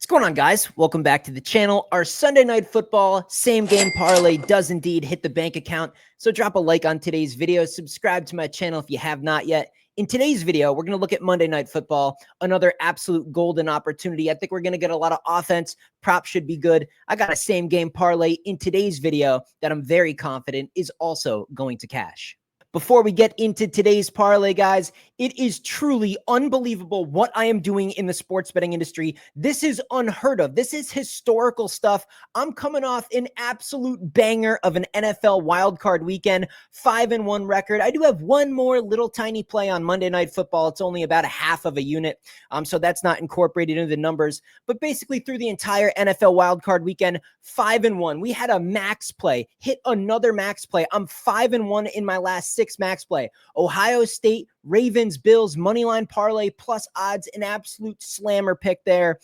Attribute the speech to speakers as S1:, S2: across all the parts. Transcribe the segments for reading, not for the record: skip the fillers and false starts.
S1: What's going on, guys? Welcome back to the channel. Our Sunday night football same game parlay does indeed hit the bank account. So drop a like on today's video. Subscribe to my channel if you have not yet. In today's video, we're going to look at Monday Night Football, another absolute golden opportunity. I think we're going to get a lot of offense. Props should be good. I got a same game parlay in today's video that I'm very confident is also going to cash. Before we get into today's parlay, guys, it is truly unbelievable what I am doing in the sports betting industry. This is unheard of. This is historical stuff. I'm coming off an absolute banger of an NFL wildcard weekend, 5-1 record. I do have one more little tiny play on Monday Night Football. It's only about a half of a unit, so that's not incorporated into the numbers. But basically, through the entire NFL wildcard weekend, 5-1. We had a max play, hit another max play. I'm 5-1 in my last 6 max play. Ohio State, Ravens, Bills, moneyline parlay plus odds, an absolute slammer pick there.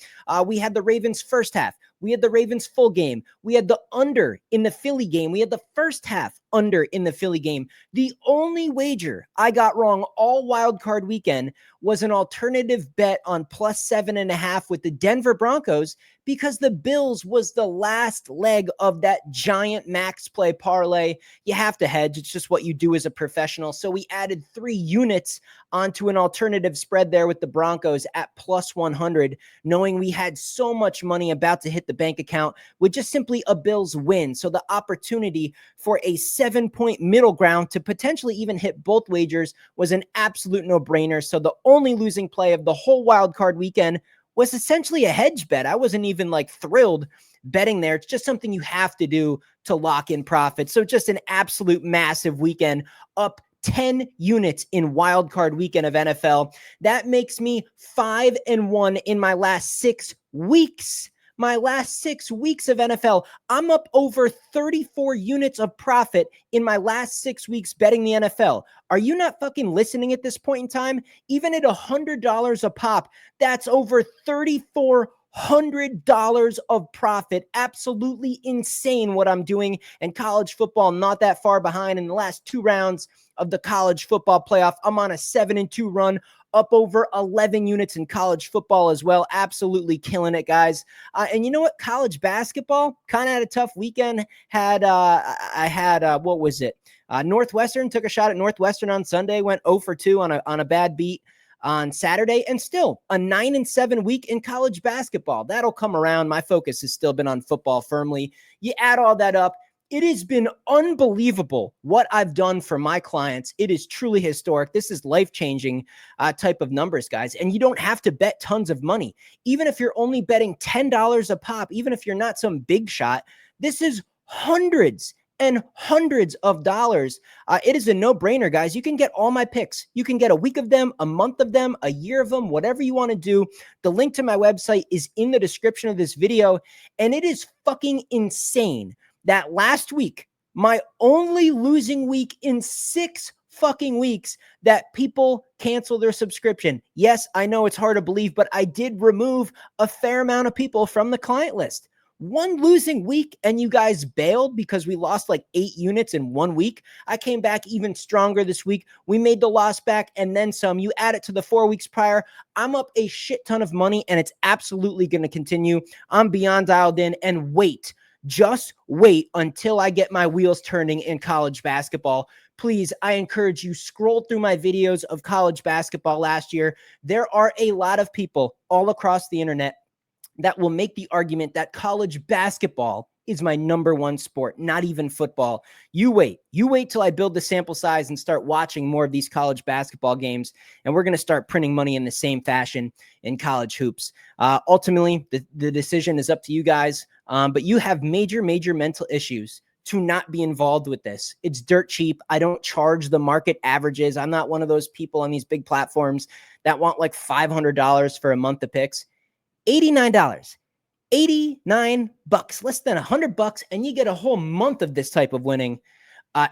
S1: We had the Ravens first half. We had the Ravens full game. We had the under in the Philly game. We had the first half under in the Philly game. The only wager I got wrong all wild card weekend was an alternative bet on plus 7.5 with the Denver Broncos because the Bills was the last leg of that giant max play parlay. You have to hedge. It's just what you do as a professional. So we added 3 units onto an alternative spread there with the Broncos at plus 100, knowing we had so much money about to hit the bank account with just simply a Bills win. So the opportunity for a 7-point middle ground to potentially even hit both wagers was an absolute no-brainer. So the only losing play of the whole wild card weekend was essentially a hedge bet. I wasn't even thrilled betting there. It's just something you have to do to lock in profit. So just an absolute massive weekend, up 10 units in wildcard weekend of NFL. That makes me 5-1 in my last 6 weeks. My last 6 weeks of NFL, I'm up over 34 units of profit in my last 6 weeks betting the NFL. Are you not fucking listening at this point in time? Even at $100 a pop, that's over $3,400 of profit. Absolutely insane what I'm doing. And college football, not that far behind. In the last 2 rounds of the college football playoff, I'm on a 7-2 run, up over 11 units in college football as well. Absolutely killing it, guys. And you know what? College basketball kind of had a tough weekend. What was it? Northwestern took a shot at Northwestern on Sunday, went 0 for 2 on a bad beat on Saturday, and still a 9-7 week in college basketball. That'll come around. My focus has still been on football firmly. You add all that up, it has been unbelievable what I've done for my clients. It is truly historic. This is life-changing type of numbers, guys. And you don't have to bet tons of money. Even if you're only betting $10 a pop, even if you're not some big shot, this is hundreds and hundreds of dollars. It is a no-brainer, guys. You can get all my picks. You can get a week of them, a month of them, a year of them, whatever you want to do. The link to my website is in the description of this video, and it is fucking insane that last week, my only losing week in 6 fucking weeks, that people cancel their subscription. Yes, I know it's hard to believe, but I did remove a fair amount of people from the client list. One losing week and you guys bailed because we lost 8 units in 1 week. I came back even stronger this week. We made the loss back and then some. You add it to the 4 weeks prior. I'm up a shit ton of money and it's absolutely going to continue. I'm beyond dialed in, and just wait until I get my wheels turning in college basketball. Please, I encourage you, scroll through my videos of college basketball last year. There are a lot of people all across the internet that will make the argument that college basketball is my number 1 sport, not even football. You wait till I build the sample size and start watching more of these college basketball games, and we're going to start printing money in the same fashion in college hoops. Ultimately, the decision is up to you guys, but you have major mental issues to not be involved with this. It's dirt cheap. I don't charge the market averages. I'm not one of those people on these big platforms that want $500 for a month of picks. $89. $89, less than $100, and you get a whole month of this type of winning.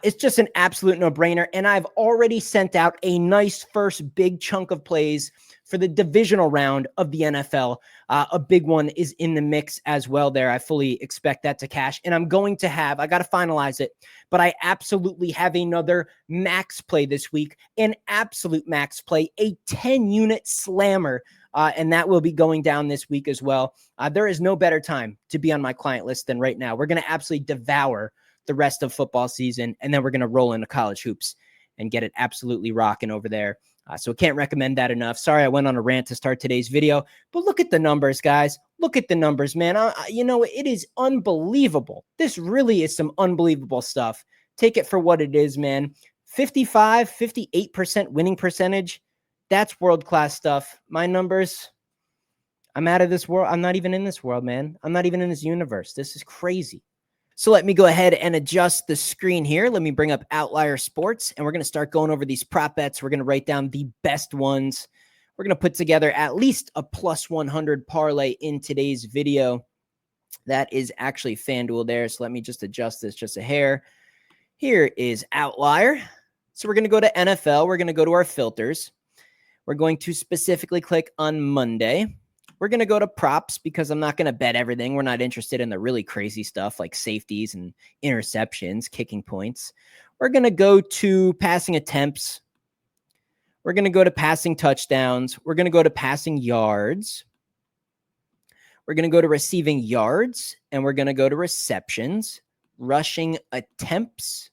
S1: It's just an absolute no-brainer, and I've already sent out a nice first big chunk of plays for the divisional round of the NFL. A big one is in the mix as well there. I fully expect that to cash, and I got to finalize it, but I absolutely have another max play this week, an absolute max play, a 10-unit slammer and that will be going down this week as well. There is no better time to be on my client list than right now. We're going to absolutely devour the rest of football season, and then we're going to roll into college hoops and get it absolutely rocking over there. So can't recommend that enough. Sorry, I went on a rant to start today's video, but look at the numbers, guys. Look at the numbers, man. You know, it is unbelievable. This really is some unbelievable stuff. Take it for what it is, man. 55, 58% winning percentage. That's world-class stuff. My numbers, I'm out of this world. I'm not even in this world, man. I'm not even in this universe. This is crazy. So let me go ahead and adjust the screen here. Let me bring up Outlier Sports, and we're going to start going over these prop bets. We're going to write down the best ones. We're going to put together at least a plus 100 parlay in today's video. That is actually FanDuel there. So let me just adjust this just a hair. Here is Outlier. So we're going to go to NFL. We're going to go to our filters. We're going to specifically click on Monday. We're going to go to props because I'm not going to bet everything. We're not interested in the really crazy stuff like safeties and interceptions, kicking points. We're going to go to passing attempts. We're going to go to passing touchdowns. We're going to go to passing yards. We're going to go to receiving yards, and we're going to go to receptions, rushing attempts,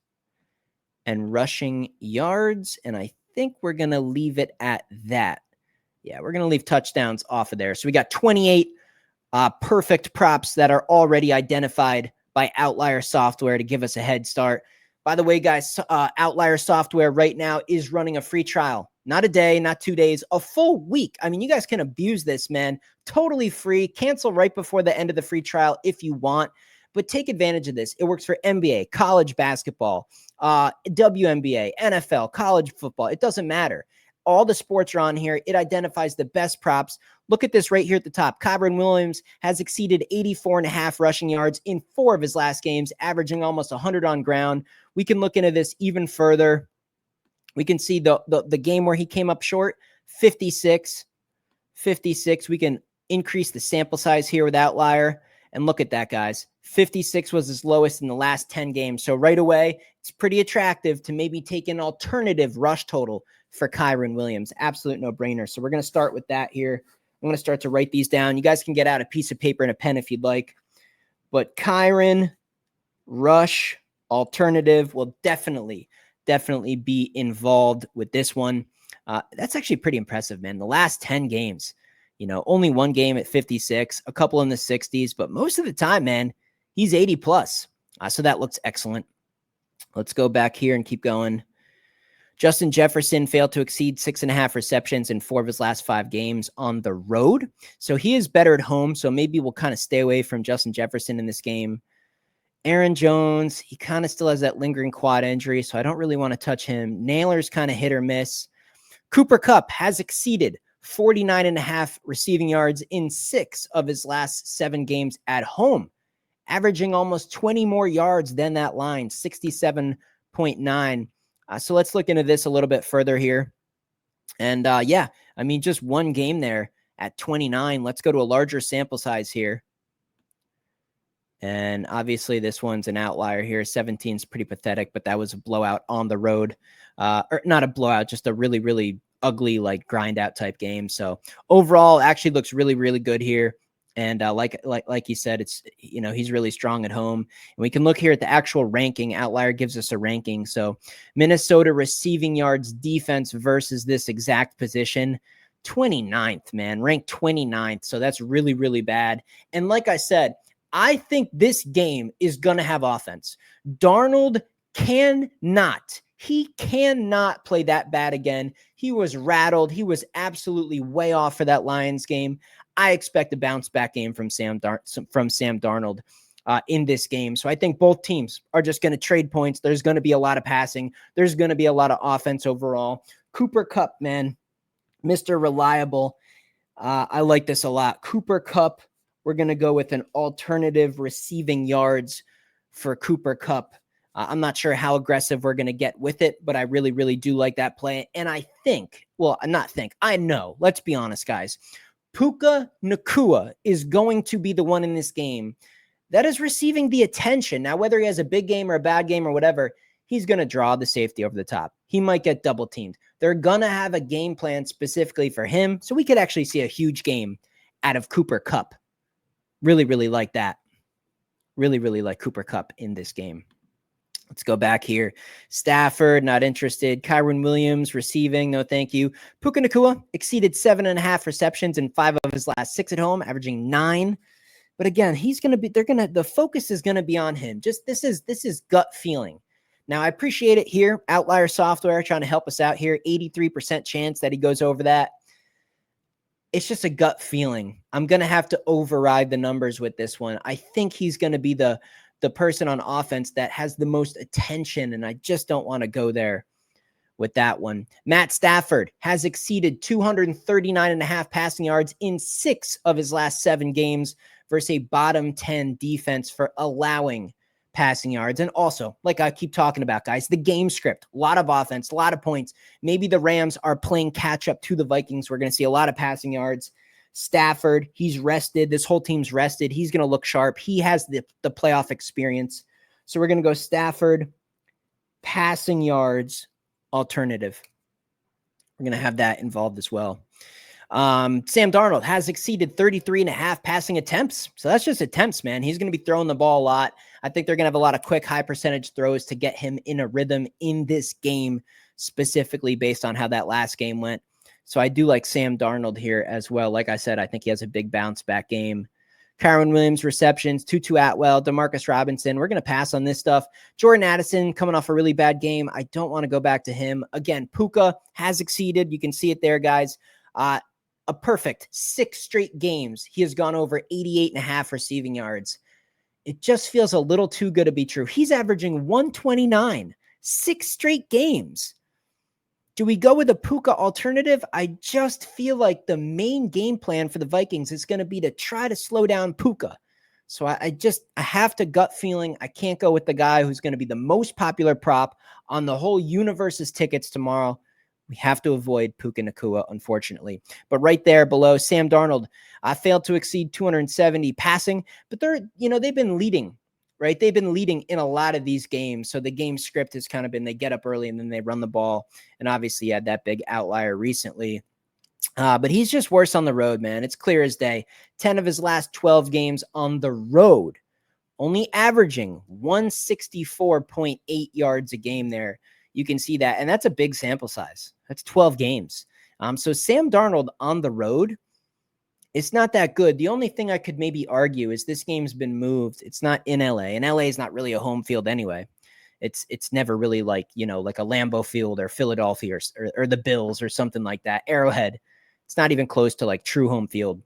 S1: and rushing yards. And I think we're going to leave it at that. Yeah, we're going to leave touchdowns off of there. So we got 28 perfect props that are already identified by Outlier Software to give us a head start. By the way, guys, Outlier Software right now is running a free trial. Not a day, not 2 days, a full week. I mean, you guys can abuse this, man. Totally free. Cancel right before the end of the free trial if you want. But take advantage of this. It works for NBA, college basketball, WNBA, NFL, college football. It doesn't matter. All the sports are on here. It identifies the best props. Look at this right here at the top. Kyren Williams has exceeded 84.5 rushing yards in 4 of his last games, averaging almost 100 on ground. We can look into this even further. We can see the game where he came up short, 56. We can increase the sample size here with Outlier. And look at that, guys. 56 was his lowest in the last 10 games. So right away, it's pretty attractive to maybe take an alternative rush total for Kyren Williams. Absolute no-brainer. So we're going to start with that here. I'm going to start to write these down. You guys can get out a piece of paper and a pen if you'd like. But Kyren, rush, alternative will definitely be involved with this one. That's actually pretty impressive, man. The last 10 games, you know, only one game at 56, a couple in the 60s, but most of the time, man, he's 80 plus. So that looks excellent. Let's go back here and keep going. Justin Jefferson failed to exceed 6.5 receptions in 4 of his last 5 games on the road. So he is better at home. So maybe we'll kind of stay away from Justin Jefferson in this game. Aaron Jones, he kind of still has that lingering quad injury, so I don't really want to touch him. Naylor's kind of hit or miss. Cooper Kupp has exceeded 49.5 receiving yards in 6 of his last 7 games at home, averaging almost 20 more yards than that line, 67.9. So let's look into this a little bit further here. And yeah, I mean, just one game there at 29. Let's go to a larger sample size here. And obviously this one's an outlier here. 17 is pretty pathetic, but that was a blowout on the road. Or not a blowout, just a really, really ugly, like grind out type game. So overall, actually looks really, really good here. And like you said, it's, you know, he's really strong at home. And we can look here at the actual ranking. Outlier gives us a ranking. So Minnesota receiving yards defense versus this exact position, 29th, man, ranked 29th. So that's really, really bad. And like I said, I think this game is going to have offense. Darnold cannot play that bad again. He was rattled. He was absolutely way off for that Lions game. I expect a bounce back game from Sam Darnold in this game. So I think both teams are just going to trade points. There's going to be a lot of passing. There's going to be a lot of offense overall. Cooper Kupp, man, Mr. Reliable. I like this a lot. Cooper Kupp, we're going to go with an alternative receiving yards for Cooper Kupp. I'm not sure how aggressive we're going to get with it, but I really, really do like that play. And I think, well, I know, let's be honest, guys. Puka Nacua is going to be the one in this game that is receiving the attention. Now, whether he has a big game or a bad game or whatever, he's going to draw the safety over the top. He might get double teamed. They're going to have a game plan specifically for him. So we could actually see a huge game out of Cooper Kupp. Really, really like that. Really, really like Cooper Kupp in this game. Let's go back here. Stafford, not interested. Kyron Williams, receiving, no thank you. Puka Nacua exceeded 7.5 receptions in 5 of his last 6 at home, averaging 9. But again, the focus is going to be on him. Just this is gut feeling. Now, I appreciate it here. Outlier Software trying to help us out here. 83% chance that he goes over that. It's just a gut feeling. I'm going to have to override the numbers with this one. I think he's going to be the person on offense that has the most attention, and I just don't want to go there with that one. Matt Stafford has exceeded 239.5 passing yards in 6 of his last 7 games versus a bottom 10 defense for allowing passing yards. And also, like I keep talking about, guys, the game script, a lot of offense, a lot of points. Maybe the Rams are playing catch up to the Vikings. We're going to see a lot of passing yards. Stafford, he's rested. This whole team's rested. He's going to look sharp. He has the playoff experience. So we're going to go Stafford, passing yards, alternative. We're going to have that involved as well. Sam Darnold has exceeded 33.5 passing attempts. So that's just attempts, man. He's going to be throwing the ball a lot. I think they're going to have a lot of quick, high percentage throws to get him in a rhythm in this game, specifically based on how that last game went. So I do like Sam Darnold here as well. Like I said, I think he has a big bounce back game. Kyron Williams, receptions, Tutu Atwell, Demarcus Robinson. We're going to pass on this stuff. Jordan Addison coming off a really bad game. I don't want to go back to him. Again, Puka has exceeded. You can see it there, guys. A perfect 6 straight games. He has gone over 88.5 receiving yards. It just feels a little too good to be true. He's averaging 129, 6 straight games. Do we go with a Puka alternative? I just feel like the main game plan for the Vikings is going to be to try to slow down Puka. So I have to gut feeling. I can't go with the guy who's going to be the most popular prop on the whole universe's tickets tomorrow. We have to avoid Puka Nacua, unfortunately. But right there below, Sam Darnold failed to exceed 270 passing, but they've been leading. Right? They've been leading in a lot of these games. So the game script has kind of been, they get up early and then they run the ball. And obviously he had that big outlier recently. But he's just worse on the road, man. It's clear as day. 10 of his last 12 games on the road, only averaging 164.8 yards a game there. You can see that. And that's a big sample size. That's 12 games. So Sam Darnold on the road, it's not that good. The only thing I could maybe argue is this game's been moved. It's not in LA, and LA is not really a home field anyway. It's never really like a Lambeau Field or Philadelphia or the Bills or something like that. Arrowhead. It's not even close to like true home field.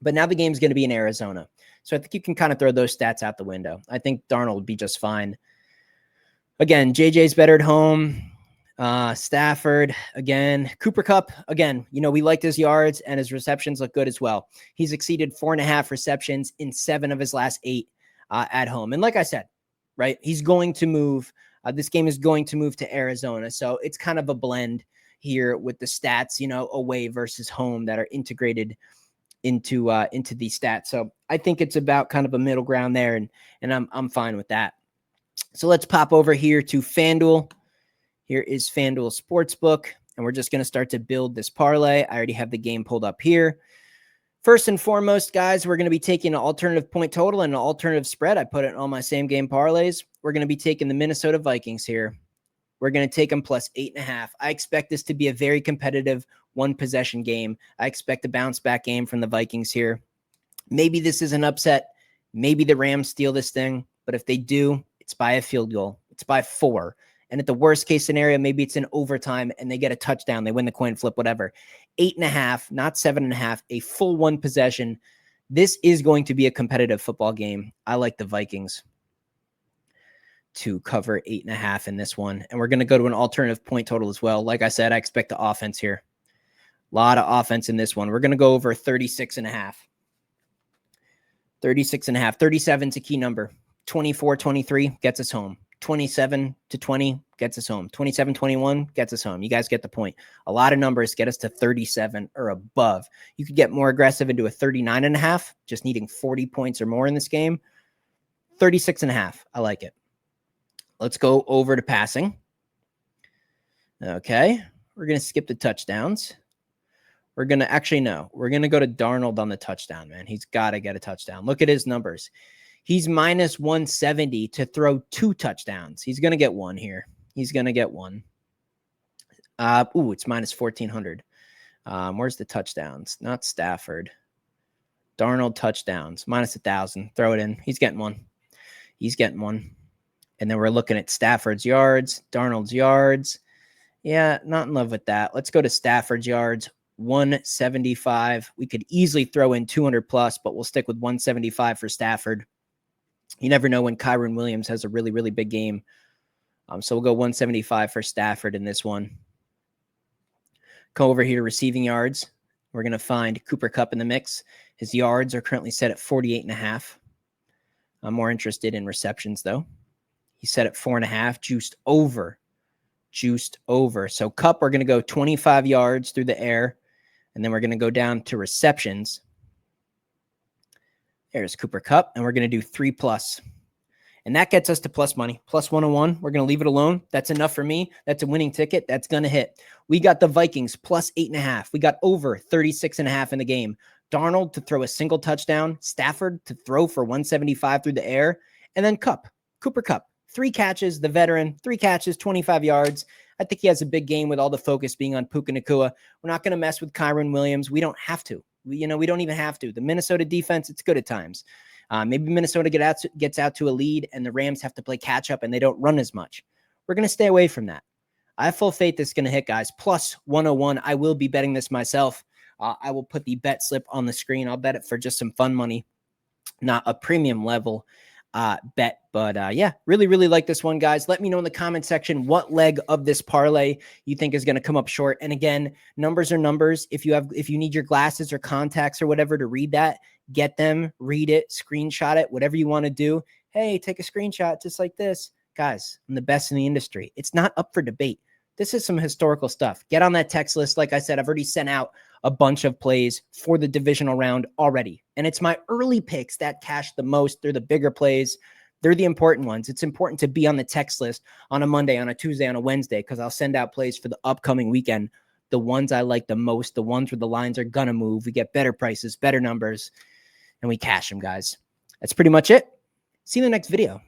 S1: But now the game's going to be in Arizona. So I think you can kind of throw those stats out the window. I think Darnold would be just fine. Again, JJ's better at home. Stafford again, Cooper Kupp again. We liked his yards and his receptions look good as well. He's exceeded 4.5 receptions in 7 of his last 8 at home. And like I said, right, he's going to move. This game is going to move to Arizona, so it's kind of a blend here with the stats, away versus home that are integrated into these stats. So I think it's about kind of a middle ground there, and I'm fine with that. So let's pop over here to FanDuel. Here is FanDuel Sportsbook, and we're just going to start to build this parlay. I already have the game pulled up here. First and foremost, guys, we're going to be taking an alternative point total and an alternative spread. I put it in all my same game parlays. We're going to be taking the Minnesota Vikings here. We're going to take them plus 8.5. I expect this to be a very competitive one-possession game. I expect a bounce-back game from the Vikings here. Maybe this is an upset. Maybe the Rams steal this thing, but if they do, it's by a field goal. It's by 4. And at the worst case scenario, maybe it's in overtime and they get a touchdown. They win the coin flip, whatever. 8.5, not 7.5, a full one possession. This is going to be a competitive football game. I like the Vikings to cover 8.5 in this one. And we're going to go to an alternative point total as well. Like I said, I expect the offense here. A lot of offense in this one. We're going to go over 36.5. 36.5. 37 is a key number. 24-23 gets us home. 27-20 gets us home. 27-21 gets us home. You guys get the point. A lot of numbers get us to 37 or above. You could get more aggressive into a 39.5, just needing 40 points or more in this game. 36.5. I like it. Let's go over to passing. Okay. We're going to skip the touchdowns. We're going to actually, no, we're going to go to Darnold on the touchdown, man. He's got to get a touchdown. Look at his numbers. He's minus 170 to throw 2 touchdowns. He's going to get one here. He's going to get one. It's minus 1,400. Where's the touchdowns? Not Stafford. Darnold touchdowns, minus 1,000. Throw it in. He's getting one. He's getting one. And then we're looking at Stafford's yards, Darnold's yards. Yeah, not in love with that. Let's go to Stafford's yards, 175. We could easily throw in 200 plus, but we'll stick with 175 for Stafford. You never know when Kyron Williams has a really, really big game. So we'll go 175 for Stafford in this one. Go over here to receiving yards. We're going to find Cooper Kupp in the mix. His yards are currently set at 48.5. I'm more interested in receptions, though. He's set at 4.5, juiced over. So Kupp, we're going to go 25 yards through the air, and then we're going to go down to receptions. There's Cooper Kupp, and we're going to do 3+. And that gets us to plus money, plus 101. We're going to leave it alone. That's enough for me. That's a winning ticket. That's going to hit. We got the Vikings plus 8.5. We got over 36.5 in the game. Darnold to throw a single touchdown. Stafford to throw for 175 through the air. And then Cooper Kupp, 3 catches, the veteran, 3 catches, 25 yards. I think he has a big game with all the focus being on Puka Nacua. We're not going to mess with Kyron Williams. We don't have to. We don't even have to. The Minnesota defense, it's good at times. Maybe Minnesota gets out to a lead and the Rams have to play catch up and they don't run as much. We're going to stay away from that. I have full faith this is going to hit, guys. Plus 101. I will be betting this myself. I will put the bet slip on the screen. I'll bet it for just some fun money, not a premium level bet. But yeah, really, really like this one, guys. Let me know in the comment section what leg of this parlay you think is going to come up short. And again, numbers are numbers. If you need your glasses or contacts or whatever to read that, get them, read it, screenshot it, whatever you want to do. Hey, take a screenshot just like this. Guys, I'm the best in the industry. It's not up for debate. This is some historical stuff. Get on that text list. Like I said, I've already sent out a bunch of plays for the divisional round already. And it's my early picks that cash the most. They're the bigger plays. They're the important ones. It's important to be on the text list on a Monday, on a Tuesday, on a Wednesday, because I'll send out plays for the upcoming weekend. The ones I like the most, the ones where the lines are going to move. We get better prices, better numbers, and we cash them, guys. That's pretty much it. See you in the next video.